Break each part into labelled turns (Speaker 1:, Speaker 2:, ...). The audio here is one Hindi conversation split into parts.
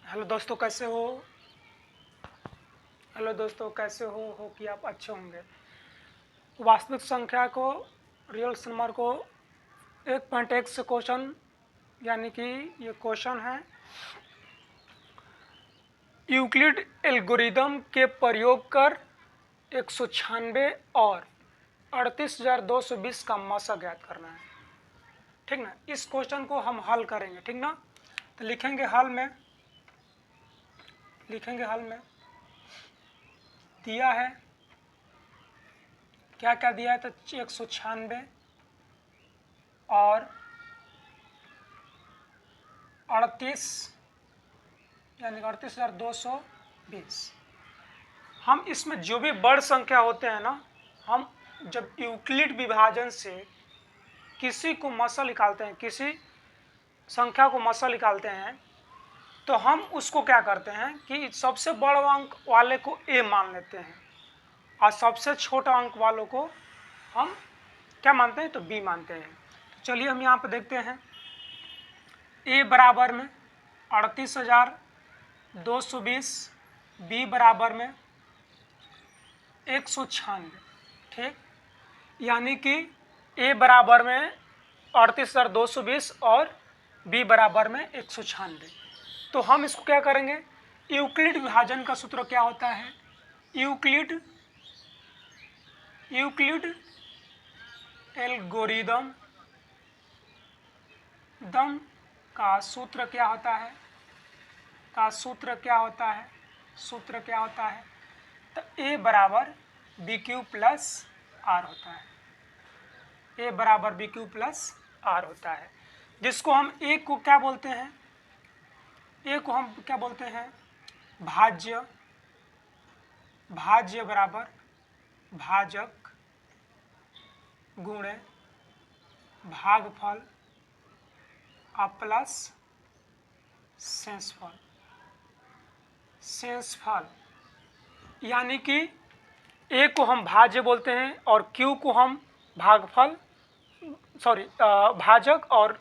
Speaker 1: हेलो दोस्तों, कैसे हो? हेलो दोस्तों, कैसे हो कि आप अच्छे होंगे। वास्तविक संख्या को, रियल नंबर को 1.1 से क्वेश्चन, यानी कि ये क्वेश्चन है यूक्लिड एल्गोरिदम के प्रयोग कर 196 और 38,220 का मसा ज्ञात करना है। ठीक ना, इस क्वेश्चन को हम हल करेंगे। ठीक ना, तो लिखेंगे हल में दिया है, क्या क्या दिया है, तो 196 और 38 यानी 38,220। हम इसमें जो भी बड़ संख्या होते हैं ना, हम जब यूक्लिड विभाजन से किसी को मसा निकालते हैं, किसी संख्या को मसा निकालते हैं, तो हम उसको क्या करते हैं कि सबसे बड़ा अंक वाले को ए मान लेते हैं और सबसे छोटा अंक वालों को हम क्या मानते हैं, तो बी मानते हैं। तो चलिए हम यहाँ पर देखते हैं, ए बराबर में 38,220, बी बराबर में 196। ठीक, यानी कि ए बराबर में 38,220 और बी बराबर में 196। तो हम इसको क्या करेंगे, यूक्लिड विभाजन का सूत्र क्या होता है, यूक्लिड एल्गोरिदम का सूत्र क्या होता है, सूत्र क्या होता है, तो ए बराबर बी क्यू प्लस आर होता है। ए बराबर बी क्यू प्लस आर होता है, जिसको हम ए को क्या बोलते हैं, भाज्य बराबर भाजक गुणे भागफल प्लस शेषफल। यानी कि ए को हम भाज्य बोलते हैं और क्यू को हम भाजक, और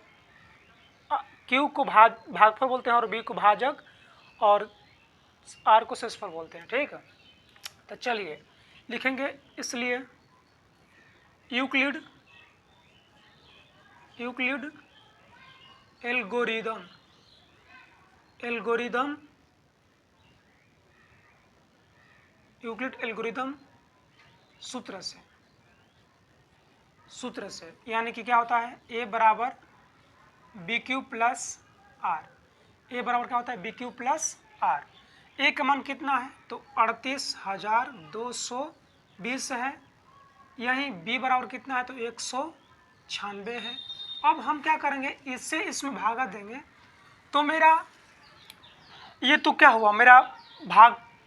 Speaker 1: क्यू को भागफल बोलते हैं और बी को भाजक और आर को शेषफल बोलते हैं। ठीक है, तो चलिए लिखेंगे, इसलिए यूक्लिड एल्गोरिदम सूत्र से यानी कि क्या होता है, ए बराबर बी क्यू प्लस आर। ए बराबर क्या होता है, बी क्यू प्लस आर। ए का मान कितना है, तो 38,220 है। यहीं बी बराबर कितना है, तो 196 है। अब हम क्या करेंगे, इससे इसमें भागा देंगे, तो मेरा ये तो क्या हुआ, मेरा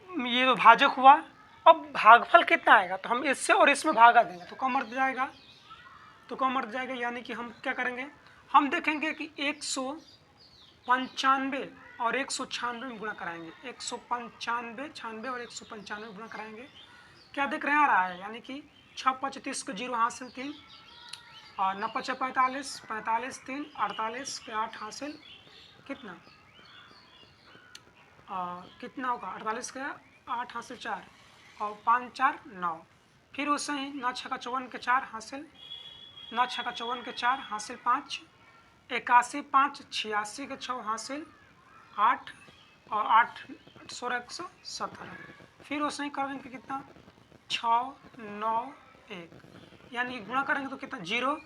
Speaker 1: ये तो भाजक हुआ। अब भागफल कितना आएगा, तो हम इससे और इसमें भागा देंगे तो कम मर जाएगा। यानी कि हम क्या करेंगे, हम देखेंगे कि 195 और 196 में गुणा कराएंगे, 195 और 195 में गुणा कराएंगे, क्या देख रहे हैं, आ रहा है, यानी कि 6 5 30 के 0 हासिल 3 और 9 5 45 45 3 48 के 8 हासिल कितना होगा, 48 के 8 हासिल 4 और 5 4 9। फिर उससे ही 9 6 54 के 4 हासिल, 9 6 54 के 4 हासिल 5, 81 5 86 के 6 हासिल 8 और 8 16 117। फिर उससे ही करेंगे कितना, 6 9 1, यानी गुणा करेंगे तो कितना 0,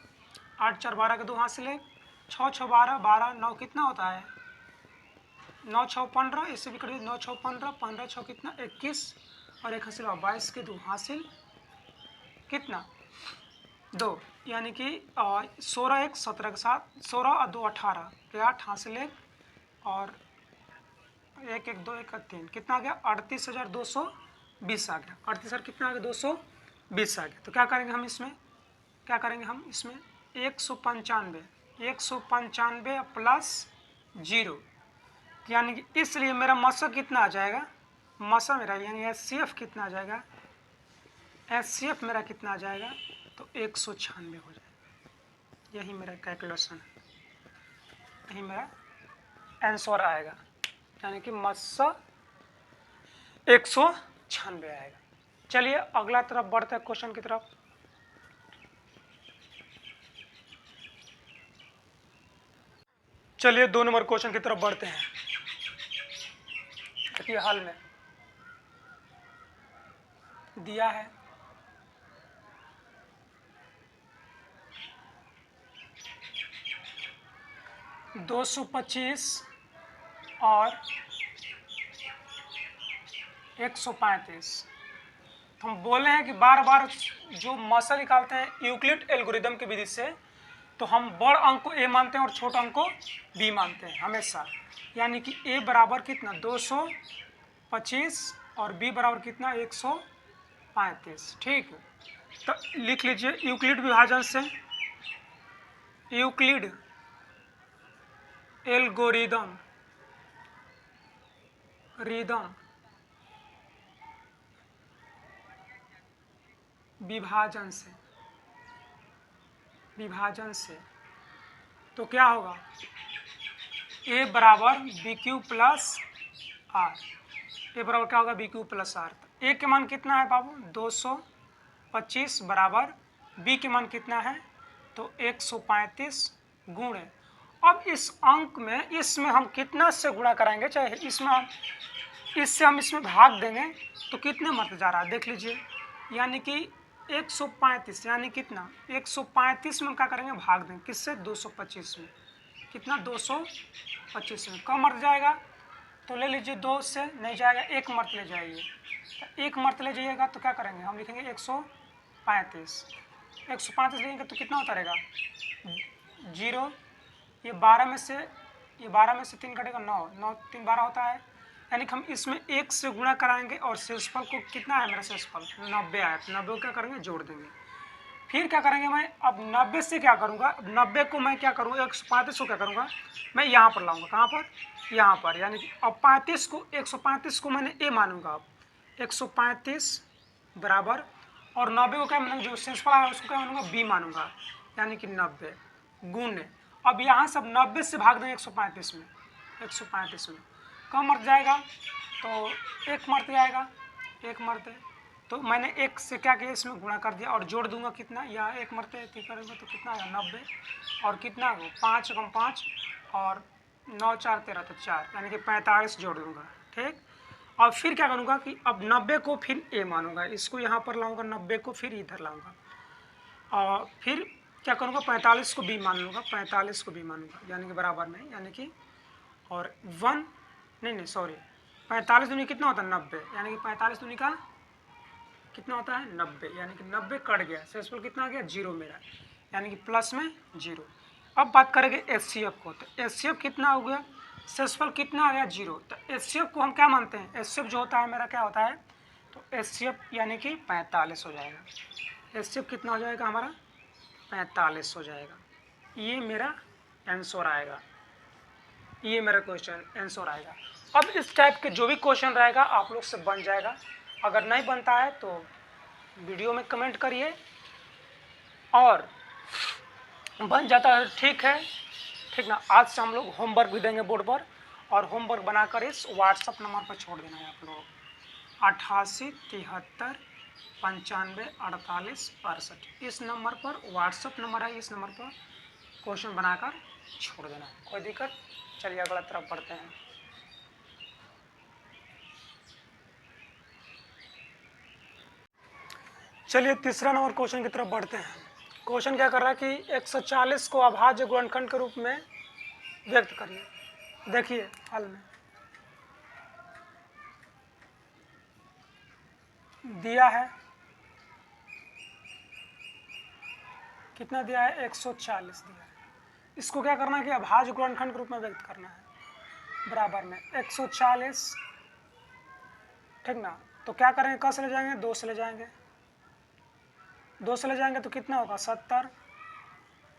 Speaker 1: 8 4 12 के 2 हासिल 1, 6 6 12 12 9 कितना होता है, 9 6 15, इससे भी करिए 9 6 15 15 6 कितना 21 और 1 हासिल 22 के 2 हासिल कितना 2, यानी कि 16 1 17 के साथ 16 और 2 18 के 8 हासिल 1 और 1 1 2 1 3 कितना आ गया, 38,220 आ गया। 38 कितना आ गया, 220 आ गया। तो क्या करेंगे हम इसमें, 195 प्लस 0, यानी कि इसलिए मेरा मसा कितना आ जाएगा, मसा मेरा यानी एचसीएफ कितना आ जाएगा, एचसीएफ मेरा कितना आ जाएगा, तो 196 हो जाएगा। यही मेरा कैलकुलेशन है, यही मेरा आंसर आएगा, यानी कि मत्स्य 196 आएगा। चलिए अगला तरफ बढ़ते हैं क्वेश्चन की तरफ। चलिए 2 नंबर क्वेश्चन की तरफ बढ़ते हैं। देखिए हाल में दिया है 225 और 135। तो हम बोले हैं कि बार बार जो मसल निकालते हैं यूक्लिड एल्गोरिदम की विधि से, तो हम बड़ अंक को ए मानते हैं और छोटा अंक को बी मानते हैं हमेशा। यानी कि ए बराबर कितना 225 और बी बराबर कितना 135। ठीक है, तो लिख लीजिए यूक्लिड विभाजन से, यूक्लिड एल्गोरिदम विभाजन से तो क्या होगा ए बराबर बी क्यू प्लस आर। ए बराबर क्या होगा बी क्यू प्लस आर। ए के मान कितना है बाबू 225 बराबर बी के मान कितना है तो 135 गुणे। अब इस अंक में इसमें हम कितना से गुणा कराएंगे, चाहे इसमें हम इससे हम इसमें भाग देंगे तो कितने मत जा रहा है देख लीजिए। यानी कि 135 यानी कितना 135 में क्या करेंगे भाग देंगे किससे 225 में। कितना 225 में कम मर्त जाएगा तो ले लीजिए 2 से नहीं जाएगा, 1 मर्त ले जाइए। तो 1 मर्त ले जाइएगा तो क्या करेंगे हम लिखेंगे 135 लेंगे तो कितना होता रहेगा 0। ये 12 में से 3 कटेगा 9 3 12 होता है। यानी कि हम इसमें 1 से गुणा कराएंगे और शेषफल को कितना है मेरा शेषफल 90 आया। 90 को क्या करेंगे जोड़ देंगे। फिर क्या करेंगे मैं अब 90 से क्या करूँगा 90 को मैं क्या करूँगा 135 को क्या करूँगा मैं यहाँ पर लाऊंगा। कहाँ पर यहाँ पर। यानी कि अब 135 को मैंने ए मानूंगा। अब 135 बराबर और 90 को क्या मानूंगा जो शेषफल है उसको क्या मानूंगा बी मानूंगा। यानी कि 90 गुण। अब यहाँ से अब 90 से भाग देंगे 135 में कम मर्त जाएगा तो 1 मर्त जाएगा 1 मर्त। तो मैंने 1 से क्या किया इसमें गुणा कर दिया और जोड़ दूंगा कितना यहाँ 1 मर्त करेंगे तो कितना आएगा 90 और कितना 5 कम 5 और 9 4 13 तो 4 यानी कि 45 जोड़ दूंगा। ठीक। और फिर क्या करूँगा कि अब 90 को फिर ए मानूंगा, इसको यहाँ पर लाऊंगा 90 को फिर इधर लाऊंगा और फिर क्या करूँगा 45 को बी मान लूँगा 45 को बी मानूंगा यानी कि बराबर में यानी कि और 1 नहीं सॉरी 45 दूनी कितना होता है 90 यानी कि 45 दूनी का कितना होता है 90 यानी कि 90 कट गया शेषफल कितना आ गया 0 मेरा यानी कि प्लस में 0। अब बात करेंगे एचसीएफ को। तो एचसीएफ कितना हो गया शेषफल कितना आ गया 0। तो एचसीएफ को हम क्या मानते हैं एचसीएफ जो होता है मेरा क्या होता है तो एचसीएफ यानी कि 45 हो जाएगा। एचसीएफ कितना हो जाएगा हमारा 45 हो जाएगा। ये मेरा आंसर आएगा, ये मेरा क्वेश्चन आंसर आएगा। अब इस टाइप के जो भी क्वेश्चन रहेगा आप लोग से बन जाएगा। अगर नहीं बनता है तो वीडियो में कमेंट करिए और बन जाता है ठीक है ठीक ना। आज से हम लोग होमवर्क भी देंगे बोर्ड पर और होमवर्क बनाकर इस व्हाट्सअप नंबर पर छोड़ देना है आप लोग 88 73 95 48 62। इस नंबर पर व्हाट्सअप नंबर है, इस नंबर पर क्वेश्चन बनाकर छोड़ देना है। कोई दिक्कत। चलिए अगला तरफ बढ़ते हैं। चलिए तीसरा नंबर क्वेश्चन की तरफ बढ़ते हैं। क्वेश्चन क्या कर रहा है कि 140 को अभाज्य गुणनखंड के रूप में व्यक्त करिए। देखिए हल में दिया है कितना दिया है 140 दिया है। इसको क्या करना है कि अभाज्य गुणनखंड के रूप में व्यक्त करना है। बराबर में 140 ठीक ना। तो क्या करेंगे कहाँ से ले जाएंगे 2 से ले जाएंगे, 2 से ले जाएंगे तो कितना होगा 70।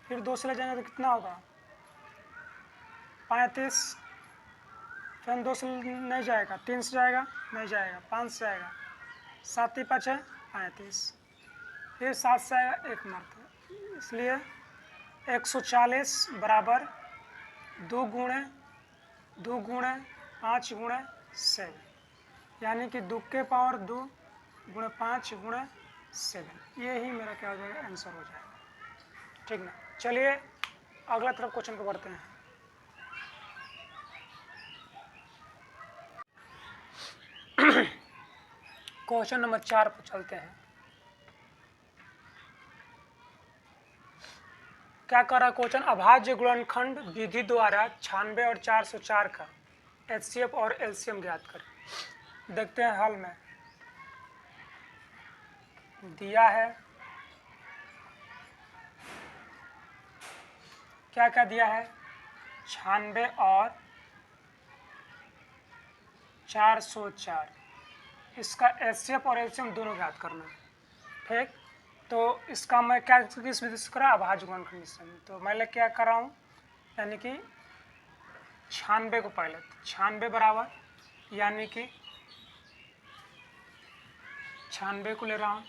Speaker 1: फिर 2 से ले जाएंगे तो कितना होगा 35। फिर 2 से नहीं जाएगा 3 से जाएगा नहीं जाएगा 5 से आएगा 7 5 है 35। फिर 7 से आएगा 1 मर्त। इसलिए 140 बराबर 2 गुणे 5 गुणे 7, यानी कि 2 के पावर 2 गुणे 5 गुणे 7, ये ही मेरा क्या हो जाएगा, आंसर हो जाएगा। ठीक ना। चलिए अगला तरफ क्वेश्चन को बढ़ते हैं। क्वेश्चन नंबर 4 पर चलते हैं। क्या कर रहा है क्वेश्चन, अभाज्य गुणनखंड विधि द्वारा 96 और 404 का एचसीएफ और एलसीएम ज्ञात करें। देखते हैं हल में दिया है, क्या क्या दिया है, 96 और 404, इसका एचसीएफ और एलसीएम दोनों ज्ञात करना है। ठीक, तो इसका मैं क्या किस विधि से करा, अभाज्य गुणनखंड से। तो मैं क्या कर रहा हूँ, यानी कि 96 को पहले 96 बराबर, यानी कि 96 को ले रहा हूँ,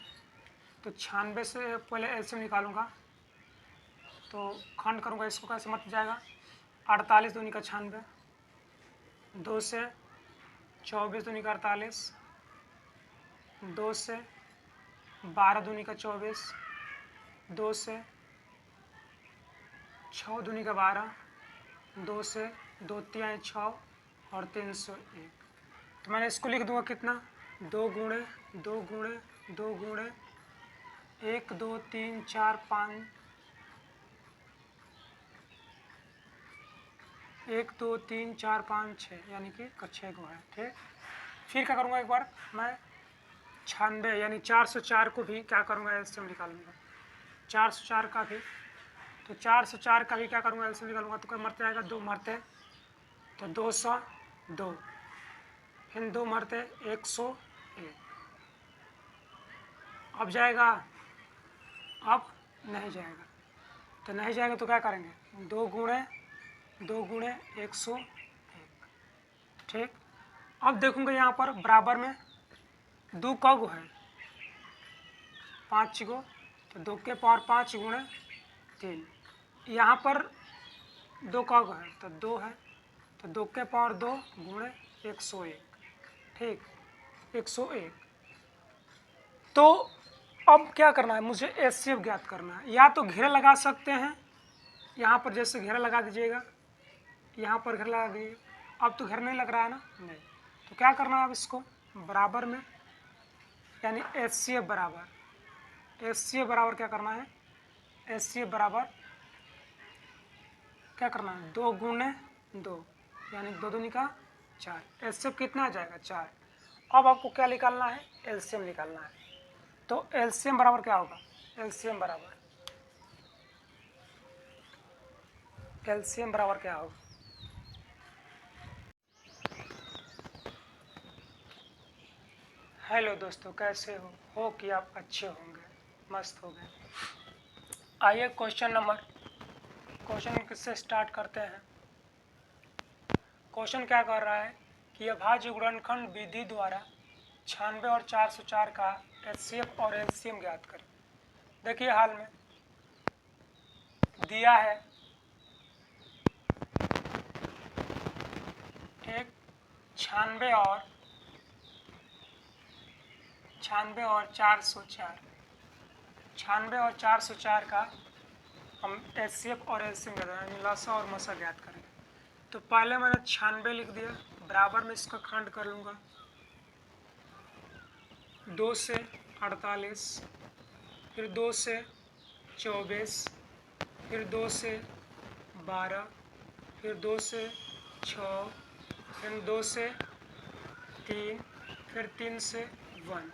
Speaker 1: तो 96 से पहले एलसीएम निकालूंगा, तो खंड करूँगा इसको, कैसे मत जाएगा, 48 दूनी का 96, 2 से 24 दूनी का 48, 2 से 12 दूनी का 24, 2 से 6 दूनी का 12, 2 से 2 तिहाई 6 और 301। तो मैंने इसको लिख दूंगा कितना, 2 गुणे 2 गुणे 2 गुणे 1 2 3 4 5, 1 2 3 4 5 6, यानी कि 6 को है। ठीक, फिर क्या करूँगा, एक बार मैं 96 यानी 404 को भी क्या करूँगा, एलसीएम निकालूंगा, 404 का भी, तो 404 का भी क्या करूँगा, एलसीएम निकालूंगा, तो क्या मरते आएगा, 2 मरते, तो 202, फिर 2 मरते 101, अब जाएगा, अब नहीं जाएगा, तो नहीं जाएगा तो क्या करेंगे, 2 गुणे 101। ठीक, अब देखूंगा यहाँ पर बराबर में 2 का गो है, 5 गो, तो 2 के पावर 5 गुणे 3, यहाँ पर 2 का गो है तो 2 है, तो 2 के पावर 2 गुणे 101। ठीक, 101। तो अब क्या करना है, मुझे एचसीएफ ज्ञात करना है। या तो घेरा लगा सकते हैं, यहाँ पर जैसे घेरा लगा दीजिएगा, यहाँ पर घेरा लगा दीजिए, अब तो घेरा नहीं लग रहा है ना, नहीं, तो क्या करना है, अब इसको बराबर में, यानी एचसीएफ बराबर क्या करना है, एचसीएफ बराबर क्या करना है, 2 गुणे 2, यानी 2 दूनी का 4, एचसीएफ कितना आ जाएगा, 4। अब आपको क्या निकालना है, एलसीएम निकालना है। तो एलसीएम बराबर क्या होगा, एलसीएम बराबर क्या होगा, हेलो दोस्तों, कैसे हो कि आप अच्छे होंगे, मस्त हो गए। आइए क्वेश्चन किससे स्टार्ट करते हैं। क्वेश्चन क्या कर रहा है कि अभाज्य गुणनखंड विधि द्वारा 96 और 404 का एचसीएफ और एलसीएम ज्ञात करें। देखिए हाल में दिया है, एक 96 और 404, 96 और 404 का हम एचसीएफ और एलसीएम यानी लसा और मसा ज्ञात करेंगे। तो पहले मैंने 96 लिख दिया, बराबर में इसका खंड कर लूँगा, 2 से 48, फिर 2 से 24, फिर 2 से 12, फिर 2 से 6, फिर 2 से 3, फिर 3 से 1।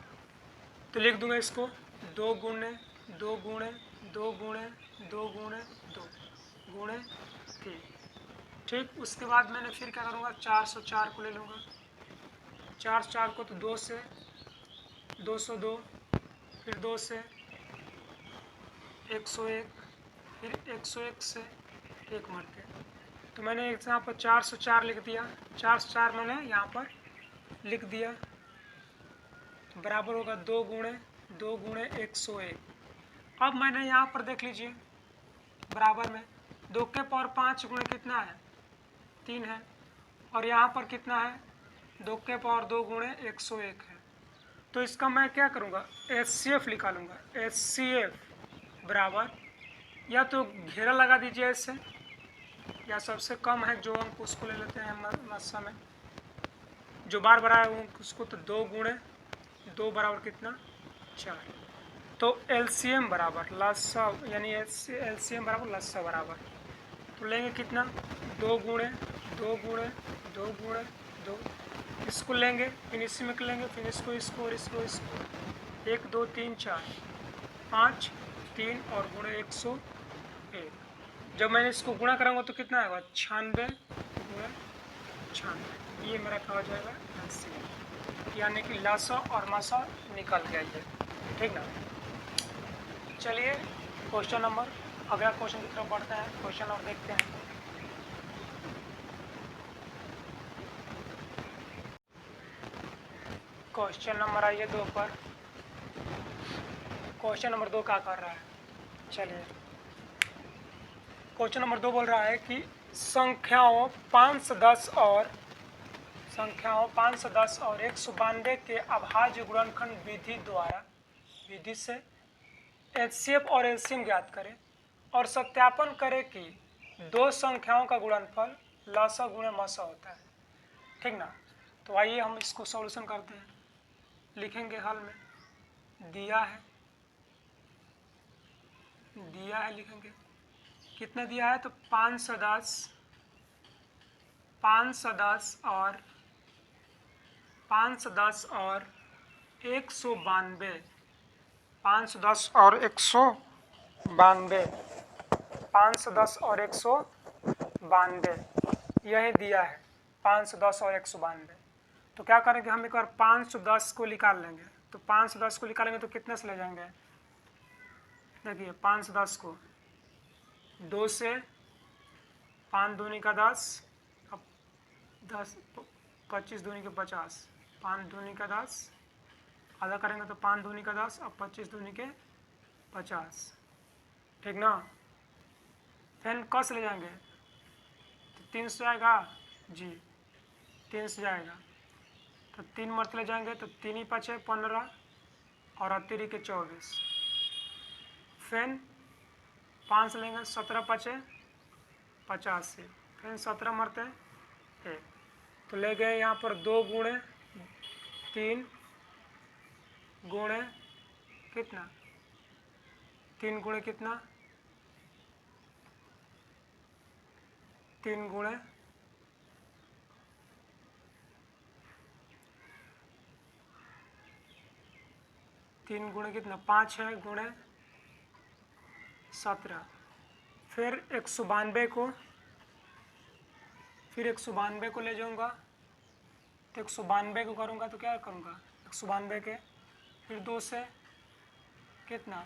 Speaker 1: तो लिख दूंगा इसको 2 गुणे 2 गुणे 2 गुणे 2 गुणे 2 गुणे 3। ठीक, उसके बाद मैंने फिर क्या करूँगा, 404 को ले लूँगा, 404 को तो 2 से 202, फिर 2 से 101, फिर 101 से 1 मरते, तो मैंने यहाँ पर 404 लिख दिया, 404 मैंने यहाँ पर लिख दिया, बराबर होगा 2 गुणे 101। अब मैंने यहाँ पर देख लीजिए बराबर में 2 के पावर 5 गुणे कितना है, 3 है, और यहाँ पर कितना है, 2 के पावर 2 गुणे 101 है। तो इसका मैं क्या करूँगा, HCF निकालूंगा। HCF बराबर, या तो घेरा लगा दीजिए इससे, या सबसे कम है जो अंक उसको ले लेते हैं मस्सा में, जो बार बड़ा है उसको, तो 2 गुणे 2 बराबर कितना, 4। तो LCM बराबर लस्सा, यानी LCM बराबर लस्सा बराबर, तो लेंगे कितना, 2 गुणे 2 गुणे 2 गुणे 2, इसको लेंगे फिर इसी में लेंगे, फिर इसको और इसको 1 2 3 4 5 3 और गुणे 101। जब मैंने इसको गुणा कराऊंगा तो कितना आएगा, 96 गुणे 96। ये मेरा क्या हो जाएगा, LCM, यानी कि लसा और मसा निकल गया ये, ठीक ना। चलिए क्वेश्चन नंबर, अगला क्वेश्चन की तरफ बढ़ते हैं। क्वेश्चन नंबर देखते हैं। क्वेश्चन नंबर आइए 2 पर। क्वेश्चन नंबर 2 क्या कर रहा है, चलिए क्वेश्चन नंबर 2 बोल रहा है कि संख्याओं 5 10 और 192 के अभाज्य गुणनखंड विधि से HCF और LCM ज्ञात करें और सत्यापन करें कि दो संख्याओं का गुणनफल लसा गुणे मसा होता है, ठीक ना। तो आइए हम इसको सॉल्यूशन करते हैं। लिखेंगे हल में, दिया है लिखेंगे कितना दिया है, तो 510 और 192, 510 और 192, यही दिया है 510 और 192। तो क्या करेंगे हम, एक बार 510 को निकाल लेंगे। तो 510 को निकालेंगे तो कितने से ले जाएंगे, देखिए 510 को 2 से, 5 दूनी का 10, अब 10 25 दूनी के 50, 5 दूनी का 10, आधा करेंगे तो 5 दूनी का 10, अब 25 दूनी के 50, ठीक ना। फिर कस ले जाएंगे तो 3 से आएगा जी, 3 से जाएगा तो 3 मरते ले जाएंगे तो 3 ही 5 15 और अतिरी के 24, फिर 5 लेंगे 17 5 85, फिर 17 मरते 1, तो ले गए यहाँ पर 2 गुणे 3 गुणे कितना, 3 गुणे कितना, 3 गुणे 3 गुणे कितना, 5 है गुणे 17, फिर 192 को, ले जाऊंगा। तो 192 को करूंगा तो क्या करूंगा, 192 के फिर 2 से कितना,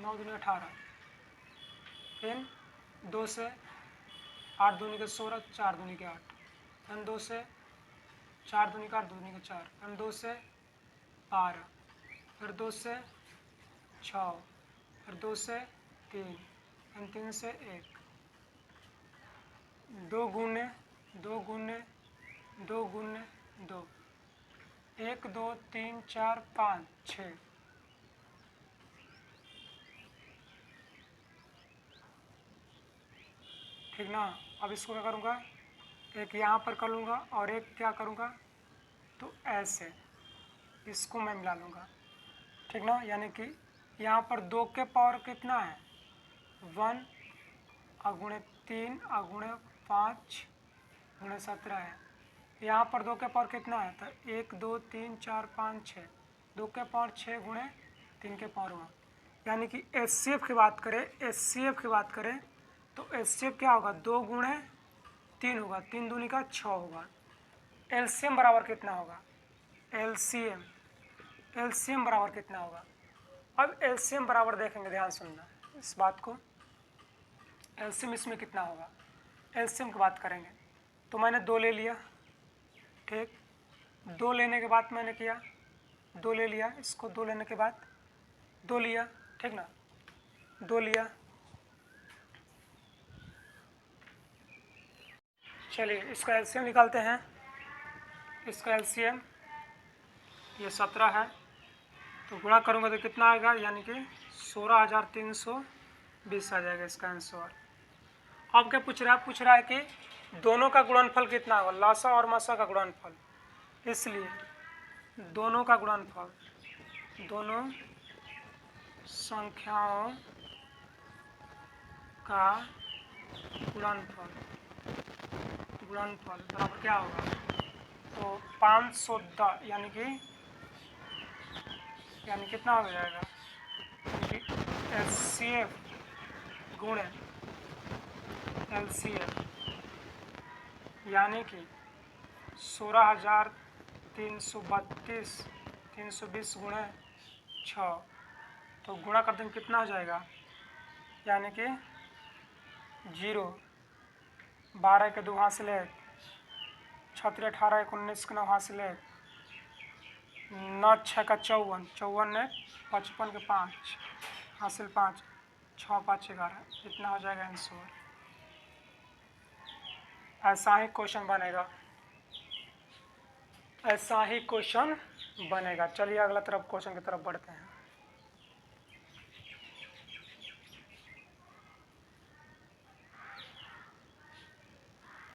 Speaker 1: 9 दूनी 18, फिर 2 से 8 दूनी के 16, 4 दूनी के 8, फिर 2 से 4 दूनी का 8 दूनी के 4, फिर 2 से 12, फिर 2 से 6, फिर 2 से 3, फिर 3 से 1, 2 गुने 2 गुने 2 गुने 2, 1 2 3 4 5 6, ठीक ना। अब इसको क्या करूँगा, एक यहाँ पर कर लूँगा और एक क्या करूँगा, तो ऐसे इसको मैं मिला लूँगा, ठीक ना। यानी कि यहाँ पर 2 के पावर कितना है, 1 अगुणे 3 अगुणे 5 गुणे 17 है। यहाँ पर 2 के पावर कितना है, तो 1 2 3 4 5 6, 2 के पावर 6 गुणे 3 के पावर 1। यानी कि HCF की बात करें तो HCF क्या होगा, 2 गुणे 3 होगा, 3 दूनी का 6 होगा। LCM बराबर कितना होगा, LCM बराबर कितना होगा। अब LCM बराबर देखेंगे, ध्यान सुनना इस बात को। LCM इसमें कितना होगा, LCM की बात करेंगे तो मैंने 2 ले लिया, ठीक। 2 लेने के बाद मैंने किया, 2 ले लिया, इसको 2 लेने के बाद 2 लिया, ठीक ना, 2 लिया। चलिए इसका एलसीएम निकालते हैं। इसका एलसीएम ये 17 है, तो गुणा करूँगा तो कितना आएगा, यानी कि 16,320 आ जाएगा इसका आंसर। अब क्या पूछ रहा है कि दोनों का गुणनफल कितना होगा, लासा और मासा का गुणनफल। इसलिए दोनों का गुणनफल, दोनों संख्याओं का गुणनफल बराबर क्या होगा, तो 510 यानी कितना हो जाएगा, एचसीएफ गुणे एलसीएफ यानी कि 16,320 गुणे 6, तो गुणा कर देंगे कितना हो जाएगा, यानी कि 0, 12 के 2 हासिल 1, 6 3 18 1 19 के 9 हासिल 1, 9 6 का 54, 54 ने 55 के 5 हासिल 5, 6 5 11, इतना हो जाएगा आंसर। ऐसा ही क्वेश्चन बनेगा। चलिए अगला तरफ क्वेश्चन की तरफ बढ़ते हैं।